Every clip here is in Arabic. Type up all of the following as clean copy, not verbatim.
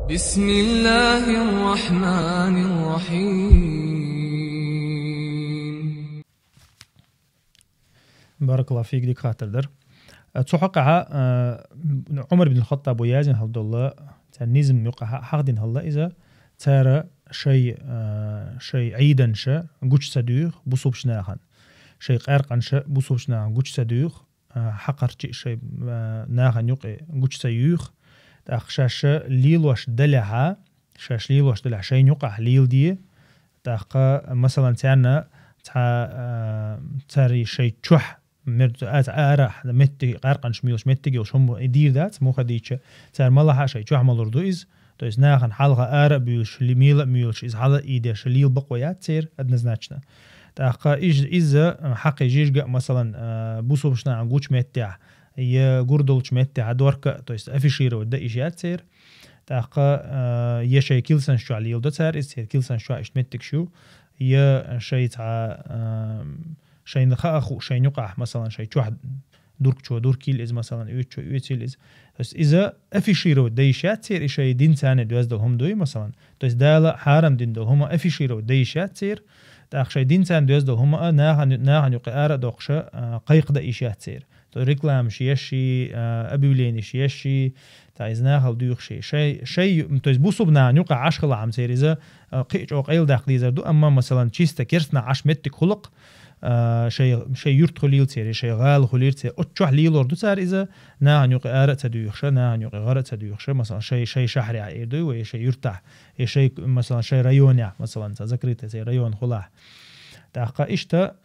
بسم الله الرحمن الرحيم. بارك الله فيك ديك خاطر در تحقق عمر بن الخطاب ويازن عبد الله تنزم يقع حقدين الله إذا ترى شيء عيدا شا جوش صديق بصوبش ناخن شيء قارقن شا بصوبش ناخن جوش صديق حقر شيء ناخن يقع جوش صديق تأخشاش ليلوش دلعها شاش ليلوش دلع شيء يقع ليل دي تأخ مثلا تانا تاري شيء تشح مرت أرح متى قارقن شميلش متى وش هم يدير ذات مو خديتش تار ملها شيء تشح ملردو إز تو إز ناخن حلقة أرق بيلش لميل ميلش إز حلقة إيدش ليل بقويات تير أدنزناتنا تأخ إز حق جيجا مثلا بوسوبشنا عن جوش متى يه جوردلش متى عدورك تو إز أفيشير وده إيشيات تير تأخ يشيء كيلسن شو على يلدا تار إز كيلسن شو إيش متك شو يه شيء شيء نخاخو شيء نقع مثلا شيء واحد دورك شو دور كيل إز مثلا يوتشو يوتيل إز بس إذا أفيشيرو ديشات تصير شيء دين ثاني دوز دلهم دوي مثلا تو إز دالا حرم دين دلهم أفيشيرو ديشات تصير تأخ شيء دين ثاني دوز دلهم ناهن يقارا دوخش قيق دا إيشات تصير تو ريكلام شيء أبي ولين شيء تعيز ناهل دوخ شيء تو إز بوصبنا نقع عشق عم تصير إذا قيج أو قيل داخلي زردو أما مثلا تشيستا كيرسنا عش متك خلق شيء يرت خليل تصير شيء غال خليل تصير أتشوح ليل أردو صار إذا ناهن يقارا تدوخش ناهن يقارا تدوخش مثلا شيء شهري عيدو وشيء يرتاح شيء مثلا شيء ريون مثلا تذكرت زي ريون خلاح تأخا إشتا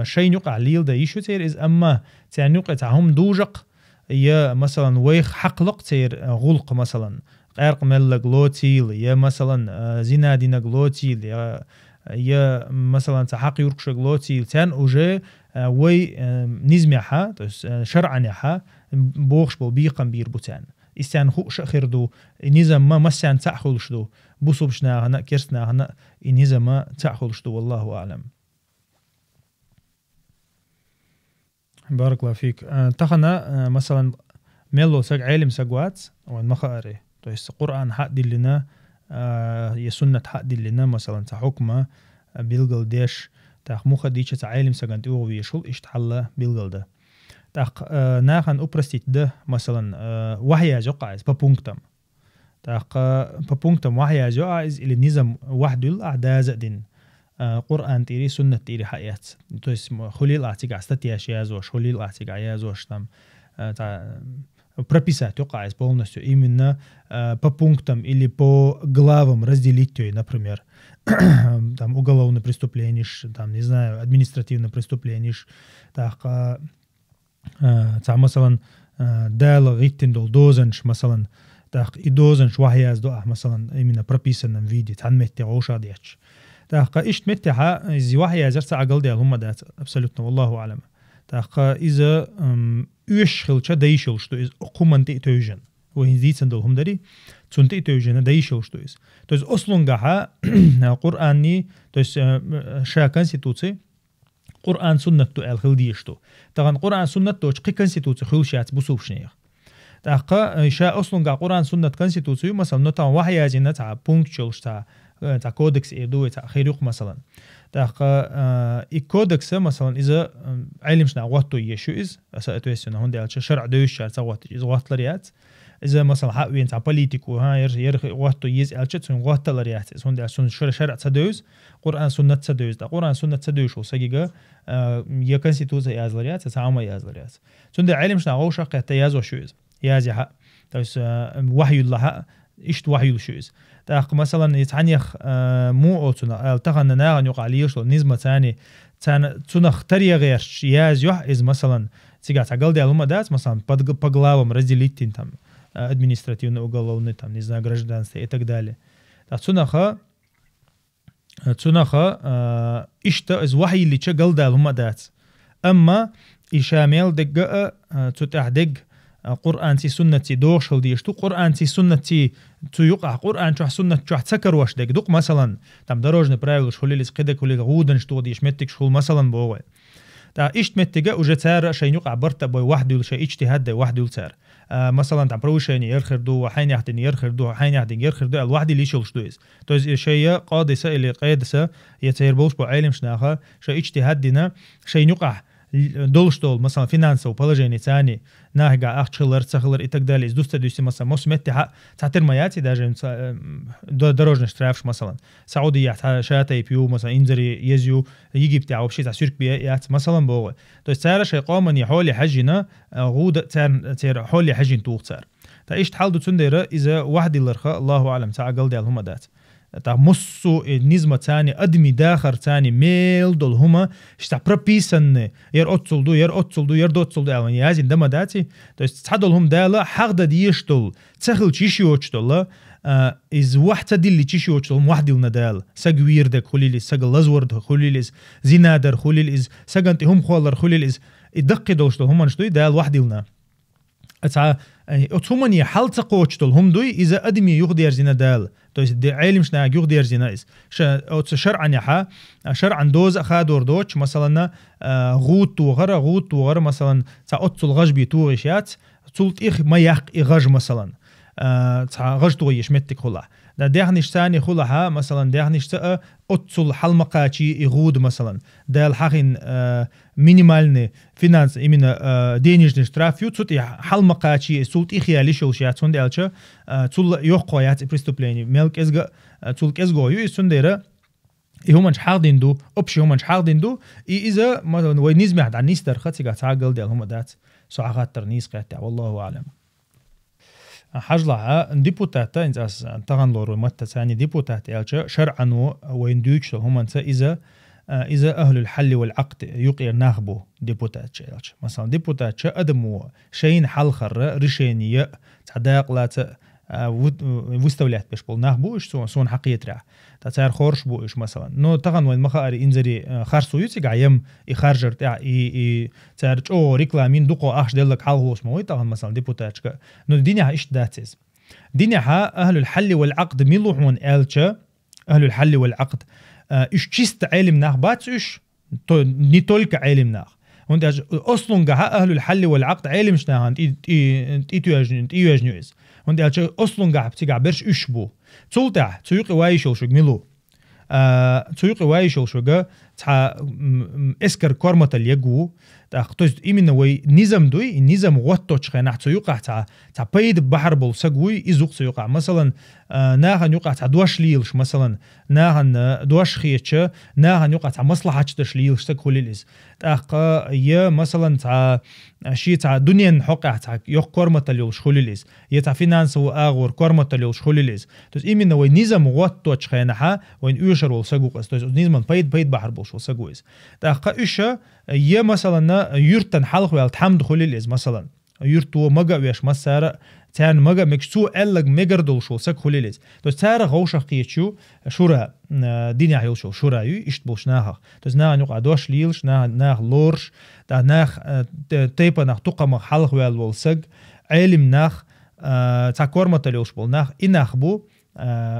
شيء يقع ليل ده يشو تصير إذا أما تعني يقع تعهم دوجق يا مثلا ويخ حقلق تصير غلق مثلا قارق ملق لوتيل يا مثلا زنادين غلوتيل يا مثلا تحقي يركش غلوتيل تان وجه وي نزميها شرعنها بوخش بيقم بيربوتان استان خوش خيردو نظام ما مسان تاخلش دو بوصبشنا هنا كرسنا هنا نظام ما تاخلش دو والله اعلم. بارك الله فيك. تخنا مثلا ميلو سق علم سقوات والمخاري تو القرآن حق دلنا يسنة حق دلنا مثلا تحكمه بيلقل ديش تاخ مخ ديش تعلم سقنت او ويشول اشتحل بيلقل ده تاخ ناخن أبرستيت ده مثلا وحيا جقعز ببونكتم تاخ ببونكتم وحيا جقعز اللي نظام وحده الأعداء زدين قرآن تيري سنة تيري حيات تو اسم خليل أعتقع ستياش يازوش خليل أعتقع يازوش تام прописать оказывается полностью именно по пунктам или по главам разделить ее, например, там уголовное преступление, там не знаю, административное преступление, так, مثلا دال غيتين دول دوزنش مثلا так и دوزنش وحياز دو مثلا именно прописанном виде تنمت عوشا ديش так إيش متها إذا وحياز رسع عقل ديال هم دات абсолютно والله أعلم так إذا يشخل دايشل شتو إز أقومن تيجن وهندي تندلهم دري تنتي تيجن دايشل شتو إز تو إز أصلاً جها قرآني تو إز شا كونستитуции قرآن سنة تو الخلدي شتو طبعاً قرآن سنة تو شقي كونستитуции خلشات بسوبشنير تاقا شا أصلاً جا قرآن سنة كونستитуции مثلاً نتا وحيا جنة تا بونكتشل تا كودكس إيردو تا خيرق مثلاً تاقا الكودكس مثلا إذا علمشنا وقتو يشو إز أسأتويسنا هون ديال شرع دوش شرع وقت إذا وقت لريات إذا مثلا حقوين تا بوليتيكو ها يرخ وقتو يز ألشتون وقت لريات إذا هون ديال شرع تدوز قرآن سنة تدوز دا قرآن سنة تدوش وسجيجا يكنسيتوز ياز لريات تعامل ياز لريات سون ديال علمشنا غوشة قت ياز وشو إز يازي حق تاس وحي الله إيش وحي شو إز تاق مثلا يتعنيخ مو أوتنا التقن ناغن يقع ليش نزمة ثاني تنخ تري غير ياز يح إز مثلا تيجي تعقل ديال المدات مثلا بقلاوم разделить там административно уголовный там не знаю гражданство и так далее تنخ إشتا إز وحي اللي تشقل ديال المدات أما إشامل دقة تتح دق قرآن تي سنة تي دوشل ديشتو قرآن تي سنة تي يقع قرآن شو سنة شو تسكر واش دق دوق مثلا там дорожный правила шхулили скидек хули гуден что диш метик шхул مثلا بوه تا إيش متجا وجتار شيء يقع برتا بوي واحد ولا شيء اجتهاد ده واحد يلتار مثلا تعبروا شيء يرخر دو وحين يحتن يرخر دو وحين يحتن يرخر دو الواحد اللي يشلش دويز توز شيء قادسة اللي قادسة يتير بوش بعلم شناخه شيء اجتهاد دينا شيء يقع دولشتول مثلا فينانس وبولجيني ثاني ناهجا أخشلر تخلر إتقدال إز دوست دوستي مثلا مسمتها تعتر مياتي داجن دروج نشترافش مثلا سعودية شاتي بيو مثلا إنزري يزيو يجي بتاعه بشيء تعسيرك بيات مثلا بوه تو سعر شيء قومن يحول حجنا غود تير حول حجين توق سعر تايش تحل دو تندير إذا واحد الرخاء الله أعلم تعقل ديال هما دات تا مصو نظام ثاني ادمي داخر ثاني ميل دول هما شتا بربيسن ير اوتسل دو ير دوتسل دو يعني يازين دما داتي تو تحدل هم دالا حق ديشتل تسخل تشيشيوچتل از واحد ديلي تشيشيوچتل واحد الندال سغوير دك خليل سغ لزورد خليل زينادر خليل سغنت هم خولر خليل دق دوشتل هم نشتوي دال واحد لنا اتع اوتوماني حالت قوچتل هم دوي اذا ادمي يغدير زينادال تو دي علم شنا يغدير زينايس شرعا يحا شرعا دوز اخادور دوتش مثلا غوت وغر مثلا تا اوتل غجبي توغيشات تولت اخ ما يق غج مثلا تا غج تويش متك خلا دا دهنش ثاني خلاها مثلا دهنش تا اوتل حلمقاچي يغود مثلا دا الحقين مينيمالني فينانس امينا دينيجن штраф يوت حلمقاچي سولت اخيالي شوشيات سوندالچا تول يوقويات بريستوبليني ملك ازغ تول كزغو يسونديرا يهمنش حاضين دو اوبشي همنش حاضين دو اذا مثلا وينيزم عن نيستر خاتيغا تعقل ديال هما دات ساعات ترنيس قاتا والله اعلم حجلها ديبوتاتا انت طغن لور متى ثاني ديبوتات يالچا شرعا وين دوچ هم اذا اهل الحل والعقد يقير ناخبو ديبوتات يالچ مثلا ديبوتات ادمو شين حل خر رشينيه تعداقلات وستولات باش بول ناخبو اش سون حقيترا تاثار خورش بو اش مثلا نو طغن وين مخار انزري خرسو يتيق عيم يخرجر تاع تارج او ريكلامين دوقو اخش دلك حال هوس موي طغن مثلا ديبوتاتك نو دينها ايش داتس دينها اهل الحل والعقد ميلوحون الچا اهل الحل والعقد ايش تشست علم ناخبات ايش ني تولك علم ناخ وانت اصلا اهل الحل والعقد علم شناهن ايتوجنيز وانت اصلا قاعد بتيجا برش اشبو تولتع تيقي وايشو شو ميلو تيقي وايشو شو تا اسكر كورمت اليجو تاخذ ايمن وي نظام دوي النظام واتوش خنا تيقع تا بيد بحر بول سغوي يزوق تيقع مثلا ناهن يقع تا دوش ليلش مثلا ناهن دوش خيتش ناهن يقع تا مصلحه تشليلش تكوليلز تاق يا مثلا تا شي تا دنيا حقع تا يق كورمت اليوش خوليلز يتا فينانس واغور كورمت اليوش خوليلز تو ايمن وي نظام واتوش خنا وين يوشر ول سغوق تو نظام بيد بحر بول سغويز تاق ايش يا مثلا يرتن حلق ويل تحمد خوليلز مثلا يرتو مغا ويش مسار تان مغا مكسو الگ ميگردول شو سك خوليلز تو تار غوش قيچو شورا دنيا هيل شو شورا يشت بوشناها تو نا نوق ادوش ليلش نا لورش دا ناخ تيبا ناخ تقم حلق ويل ولسق علم ناخ تا كورمتلوش بول ناخ اناخ بو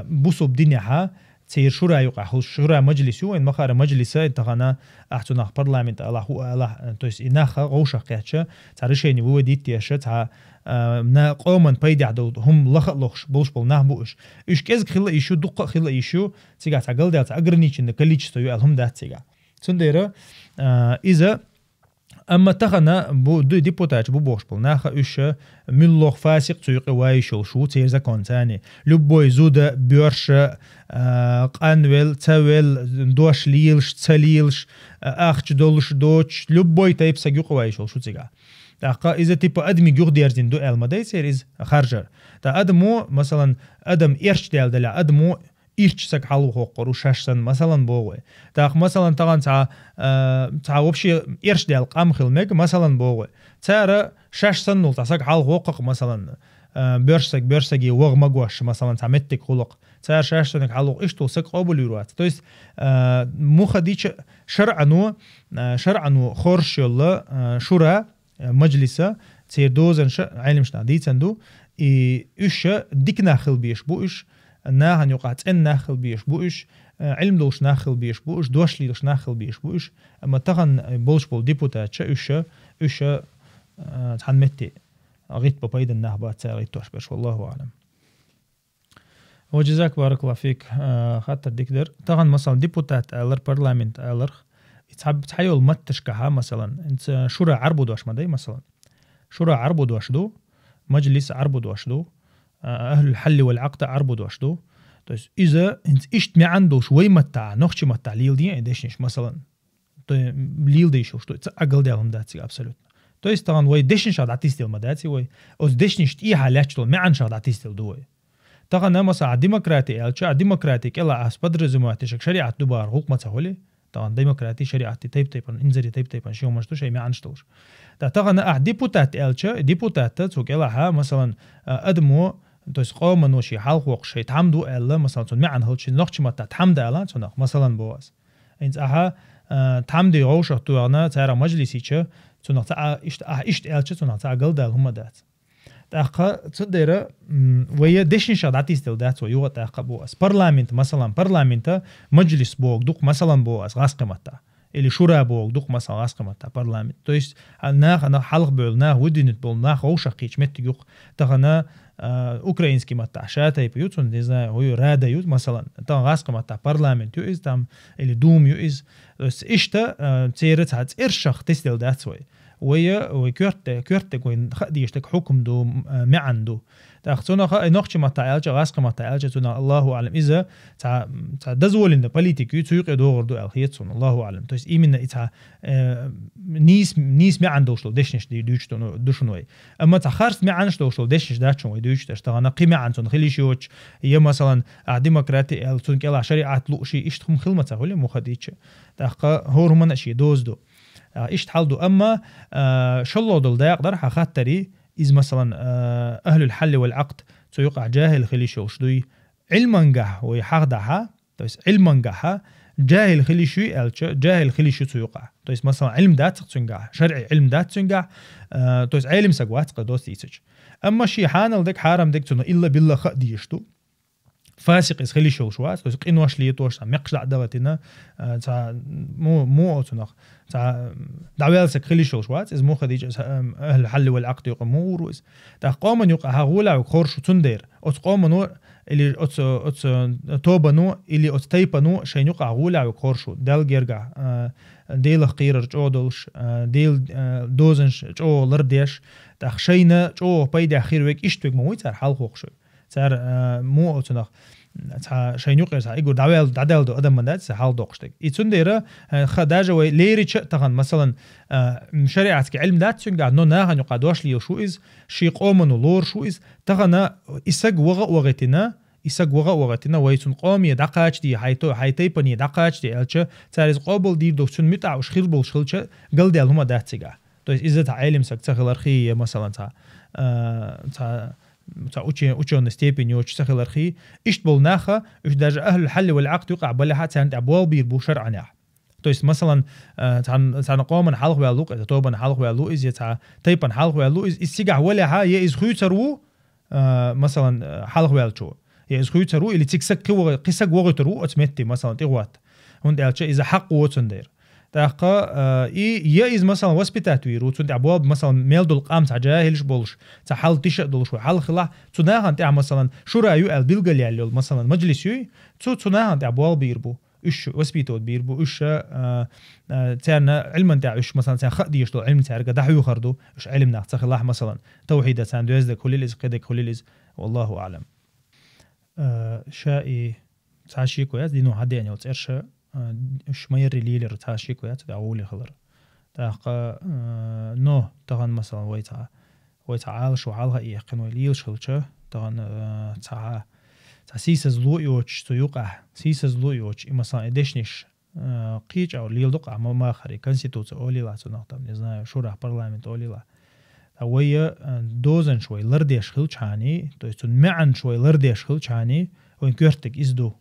بوسو بدنيا تير شورا يقع شورا مجلسو ان مخار مجلسه انتغنا احتناخ برلمان الله تويس اناخ غوش قيچا تاريشيني وديت يشت نا قومن بيد عدو هم لخلوش بولش بول نهبوش ايش كز خلا ايشو دق خلا ايشو تيغا تاغل دات اغرنيچن كليچ تو الهم دات تيغا سنديره اذا اما تخنا بو دو ديبوتاج بو بوش بول ناخ ايش ملوخ فاسق تيقي وايشو شو تيرزا كونتاني لبوي زودا بيرش قانويل تاويل دوش ليلش تسليلش اخش دولش دوش لبوي تايب ساقيق وايشو شو تيغا تاقا اذا تيبا ادمي جوغ ديرزين دو المداي سيريز خارجر تا ادمو مثلا ادم ايرش ديال دلا ادمو ايرش ساق حلو خوقر وشاشسن مثلا بوغوي تاق مثلا تاغان تا وبشي ايرش ديال قام خلمك مثلا بوغوي تارا شاشسن نول تا ساق حلو خوقق مثلا بيرساقي وغ مغواش مثلا تعمتك خلق تار شاشسنك حلو اشتو ساق قبول يروات تو يست مو خديش شرعنو خورش يلا شورا مجلسة تير دوزن علم شنا ديتندو ايش ديك ناخل بيش بوش ناهن يقعت ان ناخل بيش بوش علم دوش ناخل بيش بوش دوش ليش ناخل بيش بوش أما تغن بولش بول ديبوتات إيش تحنمتي أغيت ببيد النهبات ساغيت توش بش والله أعلم. وجزاك بارك الله فيك خاطر ديكدر تغن مثلا ديبوتات ألر برلمانت ألر تحيول متشكها مثلا انت شورى عربو دوش مدي مثلا شورى عربو دوش دو مجلس عربو دوش دو أهل الحل والعقد عربو دوش دو. Dus إذا أنت إشت ما عنده شوي متاع نخشي متاع ليل دي إديشنش مثلا ليل ديشو شو أقل ديالهم داتي أبسولوت. То есть طبعا وي ديشنش هذا عتيستيل ما داتي وي أوز ديشنش تيها لاتشتل ما عنش هذا عتيستيل دوي. طبعا مثلا ديمقراطي ألشة ديمقراطي كلا أسبدر زمواتشك شريعة دوبار حقوق ما تقولي طبعا ديمقراطي شريعة تيب إنزري تيب شيء ومش شيء ما عنشتوش. طبعا ديبوتات ألشة ديبوتات تسوق كلا مثلا أدمو То есть قوم نوشي حلق وقشي تعمدوا ألا مثلا تون معن هالشي نقش متى تعمد ألا تون مثلا بواس إنت تعمدي غوش توانا ترى مجلسي شة تون إشت ألشة تون قل ده هم دات تأخ تصدر ويا دشين شاداتي استل دات ويوه تأخ بواس برلمانت مثلا برلمانت مجلس بوق دوق مثلا بواس غاسق متى اللي شورى بوق دوق مثلا غاسق متى برلمانت تو есть أنا حلق بقولنا ودينت بقولنا غوش قيش متجوق تغنا أوكرانيسكي متى شاتي بيوتون ديزا هو رادا يوت مثلا تان غاسق متى برلمانت يو إز تام اللي دوم يو إز إشتا تيرت هات إرشخ تستل دات سوي وكورت كوين خديشتك حكم دو معن دو تأخذنا نقش متى ألج غاسق متى ألج تنا الله أعلم إذا تا دزول إن البوليتيك يتسوق دور دو الخيتون الله أعلم تويس إيمن إتا نيس معن دوشلو دشنش دي دوشتون دوشنوي أما تخارس معن دوشلو دشنش داشون ويدوش تشتغلنا قيمة عن تون خليشيوش هي مثلا ديمقراطي التون كلا شريعة لوشي إشتهم خلمة تقولي مخديتش تأخذ هور هم نشي دوز دو إيش تحلدو أما شلو دل ده يقدر حخاتري إذا مثلا أهل الحل والعقد سيقع جاهل خليشو شدوي علما جه ويحقدها تويس علما جه جاهل خليشو جاهل خليشو سيقع تويس مثلا علم دات تنجح شرعي علم دات تنجح تويس علم سجوات قدوس تيسج أما شيء حانل دك حرام دك تنا إلا بالله خديشتو فاسق إس خليشو شوات تويس قنواش ليتوش مقشع دوتنا تا مو تنخ تا دعوالسك خليشو شوات إز مو خديج أهل الحل والعقد يقوموا وإز تا قومن يقع هغولا وخورشو تندير أت قومنو اللي أت توبنو اللي أت تيبنو شين يقع غولا وخورشو دال جرجع ديل خير جودلش ديل دوزنش جو لرديش تا خشينا جو بيد أخير ويك إشتوك مويت صار حال خوخشو صار مو أتنخ شين يقع صار يقول دعوال دو أدم من ده حال دوقشتك يتنديره خداجة وليريش تغن مثلا شريعة كعلم دات سنجع نو ناهن يقع دوش ليو شو إز شي قومن ولور شو إز تغنا إسق وغتنا ويتون قوم يدقاش دي حيتي بني دقاش دي ألش تاريز قابل دي دوشون متع وشخيل بالشخلش قل دي هما دات سجع تو إذا تعلم سك تخلرخي مثلا تا أوتشون ستيبين يوش تخلرخي إشتبل ناخا إش درجة أهل الحل والعقد يقع بلها تانت أبوال بيربو شرعنا تو إس مثلا تان قوم حلق واللوق إذا توبن حلق واللوق إذا تا تيبن حلق واللوق إذا السجع ولا ها يإز خيوترو مثلا حلق والشو يإز خيوترو اللي تكسك قسق وغترو أتمتي مثلا تغوات هند ألش إذا حق وتندير تاقا يإز مثلا وسبيتات ويرو تند أبواب مثلا ميل دول قام تجاهلش بولش تحل تشق دولش وحل خلا تناهن تاع مثلا شو رأيو البلغة اللي مثلا مجلس يو تناهن تاع أبواب بيربو إيش وسبيتات بيربو إيش تاعنا علم تاع إيش مثلا تاع خديش دول علم تاع رجع دحيو خردو إيش علم ناقص خلا مثلا توحيد تاع دوزدك كل اللي قدك كل اللي والله أعلم شائي تعشي كويس دينو حد يعني وتأرش إيش ما يري ليلر تعشي كويس دعولي خلر تاقا نو تغن مثلا ويتعالش وعالها إيه قنوي ليلش خلشه تغن سيسز لويوش تيوقع سيسز لويوش مثلا إدشنش قيج أو ليل دقع ما خري كونستيتوت أولي لا تنقطم نزنا شورى برلمانت أولي لا ويا دوزن شوي لرديش خلشاني تويتون معن شوي لرديش خلشاني وين كورتك إزدو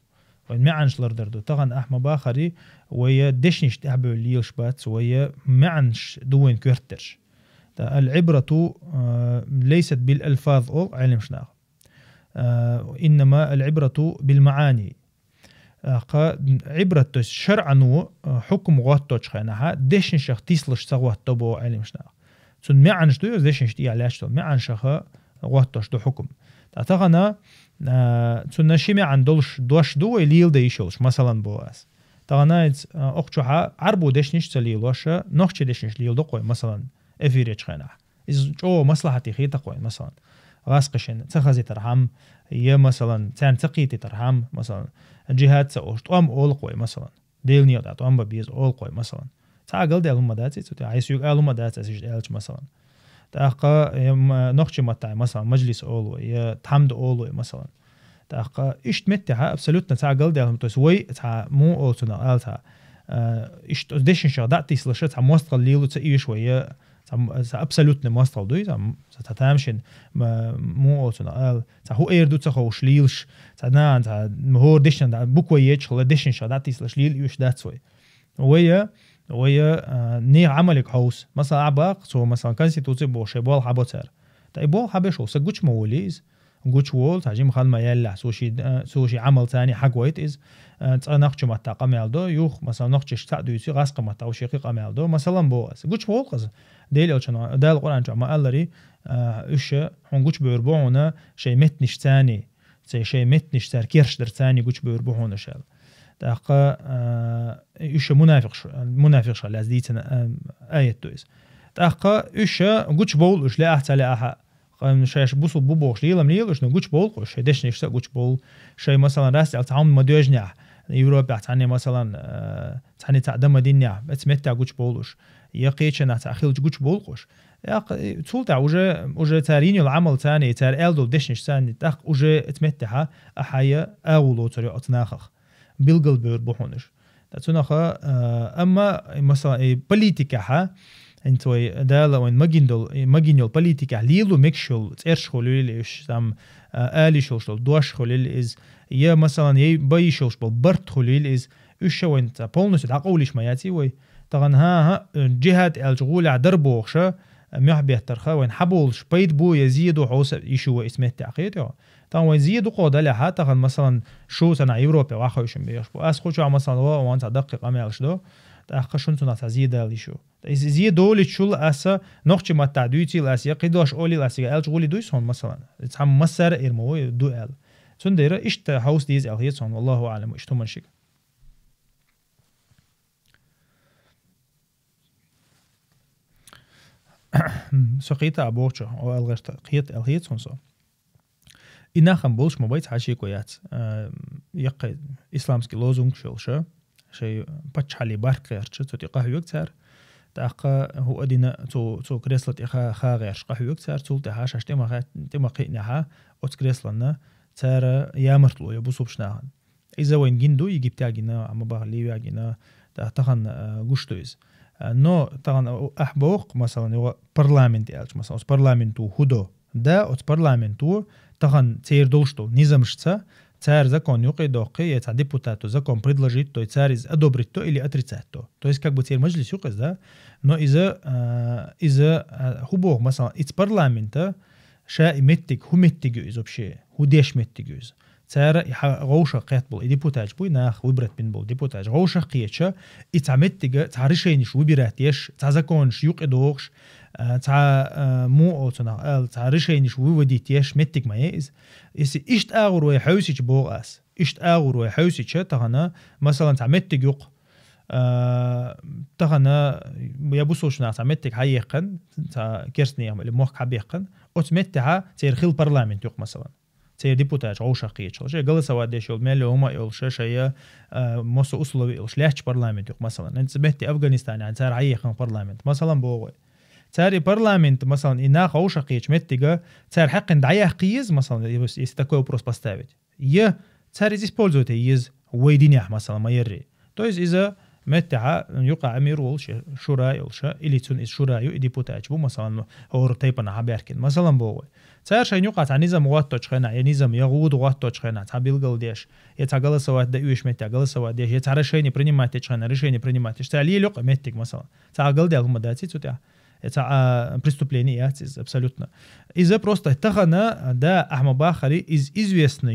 وين معنش لردردو طغن أحمى باخري ويا دشنش تعبوا ليش بات ويا معنش دوين كورترش العبرة ليست بالألفاظ أو علم شناغ إنما العبرة بالمعاني عبرة توس شرعنو حكم غوتوش خينها دشن شخ تيسلش سغوات تبو علمشنا تون معنش دو دشن شتي علاش تو معنش خ غوتوش دو حكم تغنا تون شيمي عندولش دوش دو ليل ديشولش مثلا بواس تغنا اقچوها عربو دشنش تليلوش نوخچ دشنش ليل دو قوي مثلا افيريج خينها از جو مصلحتي خيتا قوي مثلا غاسقشن تخزي ترحم هي مثلا تان تقيتي ترحم مثلا جهات سوش توام اول قوي مثلا ديل نيو دا توام بيز اول قوي مثلا تعقل ديال مداتي تو عايز يق قالوا مداتي سيج ديلش مثلا تاقا نوخش متاع مثلا مجلس اول يا تحمد اول مثلا تاقا ايش متها ابسولوتنا تعقل ديال تو سوي تاع مو اولتنا التا ايش ديشن شو داتي سلاشت تاع موستقل ليلو تاي شويه absolutne mostal do ta tamshin mo otuna al ta hu du ta ho shlilsh ta nan ta ho dishan da bukoyech la dishan shadat is shlil yush datsoi ويا ني عملك هوس مثلا عباق سو مثلا كونستيتوسي بوشه بول حبوتر تا بول حبشو سجوش موليز جوش وول تاجي مخال ما يلا سوشي عمل ثاني حق ويت از تناقش مع تقامل دو يوخ مثلا نقش تعدو يسي غاسق مع توشيقي قامل دو مثلا بوس جوش وول قز ديل القران دال القران جمع الري ايش هون جوش بيربونا شيء متنش ثاني شيء متنش تركيرش در ثاني جوش بيربونا شال تاقا ايش منافق شال لازديتنا ايه تويس تاقا ايش جوش بول ايش لا احتى لا احا شاش بوسو بوبوش ليلم ليلوش نجوش بول قش دش نشتا جوش بول شيء مثلا راس تعاون مدوجنع يوروب تعني مثلا تعني تعدم مدينة بتمتع جوش بولوش يقيتشنا تأخيل جوش بول قش يا طول تاع وجه تاريني العمل ثاني تار الدو دشنش ثاني تاخ وجه تمتعها احيا اولو طريقه ناخخ بالقل بيربحونش تناخ اما مثلا بوليتيكا انتوي دالا وين ماجينول بوليتيكا ليلو ميكشول تيرشول ليش سام الي شول دوش خليل از يا مثلا يي باي شول برت خليل از ايش وين بولنس تعقولش ما ياتي وي طبعا ها جهات الجغول دربوخشه محبه ترخا وين حبولش بيد بو يزيدوا حوس يشو اسمه تعقيد طبعا وين يزيدوا قوده لها طبعا مثلا شو سنه اوروبا واخوش بيش بو اس خوش مثلا وانت دقيق امالش دو تاخشون تنا تزيد ليشو زيدوا لتشول اسا نوخش ما تعدوتي لاسيا قيدوش اولي لاسيا الجغول دويسون مثلا تحم مسر ارمو دو ال سنديره ايش هاوس ديز الهيتون والله اعلم ايش تو شيء سقيتا أبوچه أو الغشت قيت الهيت سونسو إنها خم بولش مبيت حاشي كويات يق إسلامسكي لوزونج شلشة شيء بتش حالي بارك غيرش توتي قهوة كتير تأقى هو أدينا تو كريسلت إخا غيرش قهوة كتير تول تهاش عش تما قينها أوت كريسلنا ترى يامرتلو يبوسو بشناهن إذا وين جندو يجيب تاجنا عم بغلي واجنا تخن جوشتويز نو طبعا أحبوق مثلا هو برلمانت يالش مثلا برلمانتو هدو دا أو برلمانتو طبعا تير دوشتو نظامشتا تار закон يقيدوقي تاع ديبوتاتو закон предложит تار из одобрито или отрицато то есть как бы тер مجلس يقيز да но إذا هو مثلا إت برلمانتا شا متك هو متجوز вообще هو ديش متجوز تار غوشة قيت بول ديبوتاج بوي ناخ وبرت بين بول ديبوتاج غوشة قيتشا اتعمتجا تعرشينش وبراتيش تاع زكونش يقدوش تاع مو اوتنا تعرشينش ووديتيش متك ما يز اشت اغور ويحوسيش بوغاس اشت اغور ويحوسيش تاعنا مثلا تاع متجوق تاعنا يبوسوش ناس متك حيقن تاع كيرسني اللي موك حبيقن اوتمتها تير خيل برلمان يق مثلا تير ديبوتاج غوشة قيتش شيء قال سوادش يول ملي هما يول شيء موسو أصله يول شليش برلمان يق مثلا أنت سمعت أفغانستان عن تار عيقن برلمان مثلا بوغي تاري برلمان مثلا إنها غوشة قيتش متجا تار حق دعيه قيز مثلا يستكوي بروس باستافيت يه تاري زي سبولزوتي يز ويدينيح مثلا ما يري تويز إذا متى يقع أميرول شورا يلشة اللي تون شورا يديبوتاج بو مثلا هو تيبنا حبيركن مثلا بوه تار شيء يقع عن نظام واتوش خنا يعني نظام يغود واتوش خنا تعبيل قلديش يتعقل سواد دايوش متعقل سواد ديش يتعرف شيء نبريماتش خنا رشيء نبريماتش تعلي لق متك مثلا تعقل ده هم داتي تتع يتع преступление is абсолютно إذا просто تخنا ده أحمد باخري is известно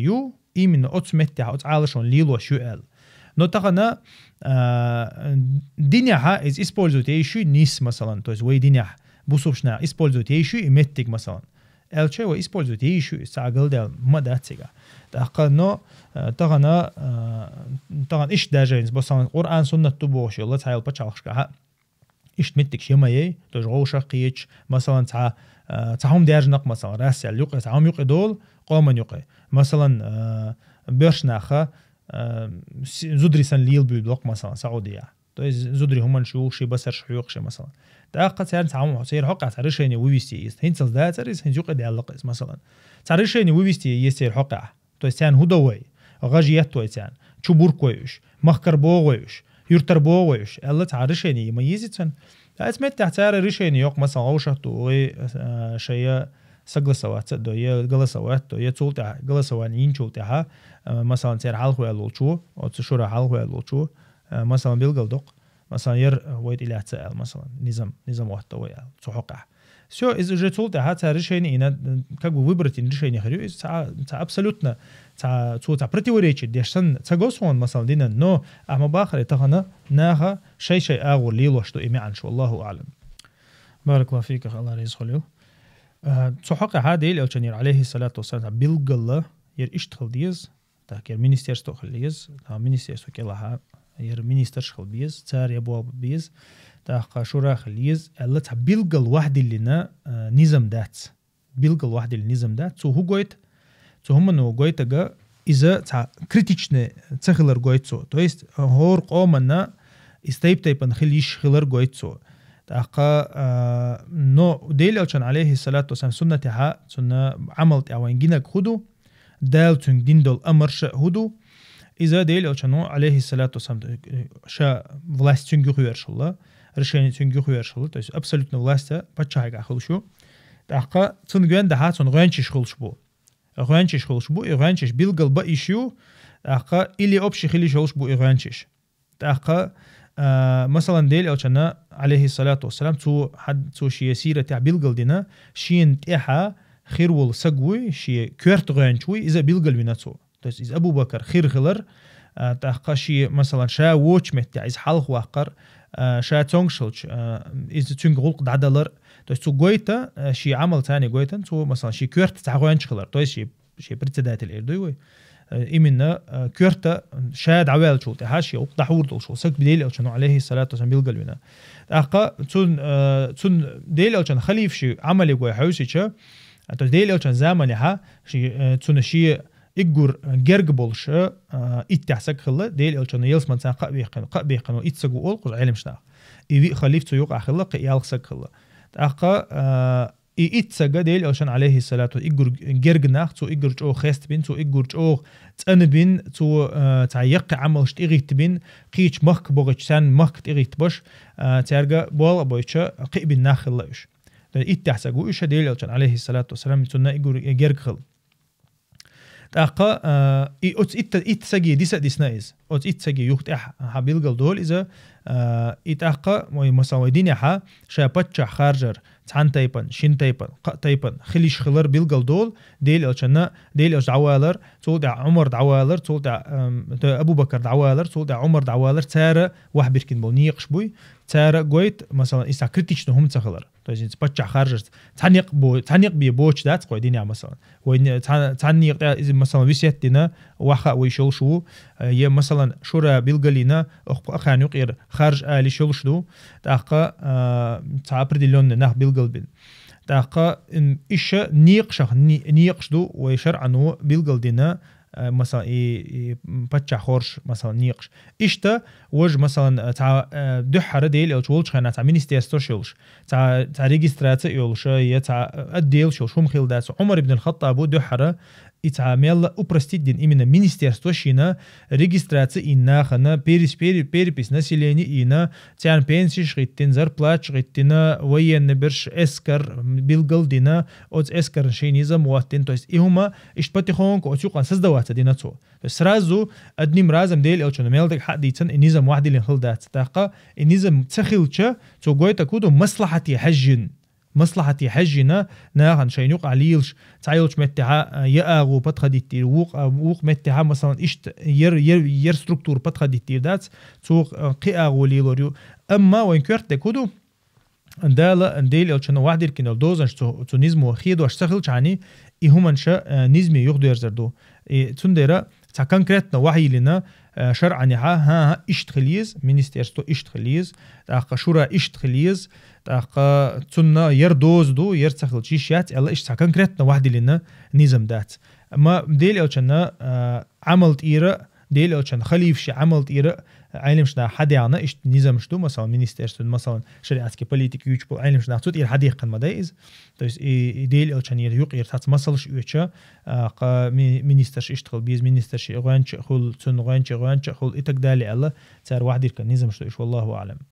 именно от смерти от عالشون ليلو شو قال но тахана диняха из используют еще низ مثلا то есть вы динях бусушна используют еще и меттик مثلا элче вы используют еще сагал дел мадатига тахка но тахана тахан иш даже из مثلا قرآن سنة تبوش الله تعالى بتشالخشها إيش متك شيء то есть غوشة قيش مثلا تعهم ديرجنق مثلا راسل يقى تعهم يقى دول قومن يقى مثلا برشناخه زودري سن ليل بيبلوك مثلا سعودية то есть زودري هم نشوف شيء بس شيوخ شيء مثلا تأخذ سعر تعهم سعر حق تعرشيني ويستي يست هنسل ده تعرس هنجوق ده اللقيس مثلا تعرشيني ويستي يستير حق то есть سعر هدوي غاجيات تو سعر شبور كويش مخكر بوغويش يرتر بوغويش الله تعرشيني يميزتن اسمت تعتار رشيني يوق مثلا غوشة شيء سجلسوات دوية جلسوات دوية تولتها جلسوانين تولتها مثلا سير حال خوي لولشو أو تشورا حال خوي لولشو مثلا بيلقلدق مثلا ير ويد إلى تسأل مثلا نظام واحد دوية تحقق شو إذا جت تولتها تاريشيني إن كأبو ويبرتين رشيني خريو تا أبسولوتنا تا противоречит ديشان تجوسون مثلا دينا نو أما باخر تغنى ناها شيء أغور ليلو شتو إمي عنش والله أعلم. بارك الله فيك الله يرزقه. تحقق هذا اللي أوتشنير عليه الصلاة والسلام بالقلة ير إشتغل ديز تاكير مينستيرستو خليز تا مينستيرستو كلها ير مينسترش خل بيز تار يبوا بيز تا شورا خليز الله تا بالقل واحد اللي نا نظام دات بالقل واحد اللي نظام دات سو هو قويت سو هم نو قويت جا إذا تا كريتيشنا تخلر قويت سو تو يست هور قومنا استيبتيبن خليش خلر قويت سو تاقا نو ديل أوشان عليه الصلاة والسلام سنة ها سنة عملت أوين جينك خدو دال تون دين دول أمر شاء هدو إذا ديل أوشان عليه الصلاة والسلام شاء власть تون جوهر شلا رشين تون جوهر شلا то есть абсолютно власть بتشاهق أخلشو تاقا تون جوان ده تون غانشش خلشبو غانشش بيلقل بأيشيو تاقا إلي أبشي خليش خلشبو غانشش تاقا مثلا ديل أوشنا عليه الصلاة والسلام تو شيء سيرة تاع بيلقل دينا شين تاعها خير وال سقوي شيء كورت غانشوي إذا بيلقل بيناتو تس إذا أبو بكر خير خلر تاقا شيء مثلا شا ووتش مت تاع إذا حلق واقر شا تونغشلش إذا تونغلق دعدلر تس تو قويتا شيء عمل ثاني قويتا تو مثلا شيء كورت تاع غانش خلر تس شيء برتدات الإردوي إمنا كورتا شاد عوال شو تهاشي أو تحور شو سك بديل أو شنو عليه الصلاة والسلام بالقلبنا أقا تون ديل أو شن خليف شيء عملي قوي حوسي شا تديل أو شن زمانها شيء تون شيء إجور جرجبول شا إتحسك خلا ديل أو شن يلس من سان قبيقن وإتسقو أول قل علم شنا يبي خليف تيوق خلا قيال سك خلا أقا إتسجى ديل أوشان عليه الصلاة والسلام جرجناخ تو إجر جو خست بين تو إجر جو تأن بين تو تعيق عمل شتيغيت بين قيش مخ بوجش سان مخ تيغيت باش ترجع بول بويشة قيب الناخل لاش إتحسجوا إيش ديل أوشان عليه الصلاة والسلام تونا إجر جرجخل تأقى إتسجى ديسنايز إتسجى يخت حبيل جلدول إذا إتأقى مثلا ودينها شابتش خارجر تان تايبن شين تايبن ق تايبن خليش خلر بيلقل دول ديل أوشنا ديل أوش دعوالر تول دع عمر دعوالر تول دع أبو بكر دعوالر تول دع عمر دعوالر تارة واحد بيركن بولنيقش بوي تارة قويت مثلا إسا كريتيش نهم تخلر تجين تبتشع خارجر تانيق بيبوش دات قوي دينيا مثلا وين تانيق إذا مثلا ويسيتنا واحد ويشول شو يه مثلا شورا بيلقلينا أخان يقير خارج آلي شول شدو تأقى تعبر ديلون نه بيلقلبين تأقى إيش نيقش دو ويشرعنو بيلقلدينا مثلا بتشع خورش مثلا نيقش إشتا وج مثلا تاع دحرة ديل أو تولش خنا تاع مينستيرستو شولش تاع ريجستراتي يولش يا تاع الديل شولش هم خيل داس عمر بن الخطاب دحرة يتعامل أبرستيدين إمنا مينستيرستو شينا ريجستراتي إنا خنا بيريس نسيليني إنا تاع بينسيش غيتين زر بلاتش غيتنا وين نبرش إسكر بيلقلدينا أو إسكر شينيزا مواتين تويس إهما إشتبتي خونك أو تيوقان سزدوات ديناتو سرازو أدني مرازم ديل أو شنو ميلدك حق ديتن النظام واحد اللي خلدات تاقا النظام تخيلش تو قويتا كودو مصلحتي حجن مصلحتي حجنا ناخن شينوق عليلش تعيلش متها يأغو بتخديتي ووق متها مثلا إشت ير ستركتور بتخديتي دات سوق قياغو ليلوريو أما وين كرت كودو ديل الشنو واحد يمكن الدوزن تو نيزمو خيدو اشتغل يعني يهمنشا نيزمي يخدو يرزردو تندرا تا كونكريتنا وحي لنا شرعني ها اشتخليز مينيستيرستو اشتخليز تاق شورا اشتخليز تاق تنا يردوز دو يرتخل شيشات الا اش تا كونكريتنا واحد لنا نيزم دات اما ديل الشنا عملت ايرا ديل الشن خليف شي عملت ايرا علمشنا حديانا اش نظام شتو مثلا مينيستيرستو مثلا شريعتكي بوليتيك يوجبو علمشنا توت اير حديقا مدايز تويس ديل الشن يق اير تات مسلش يوچا مينيسترش اشتغل بيز مينيسترش غانچ خول تن غانچ خول اتك دالي الله صار واحد يركن نظام شتو ايش والله اعلم.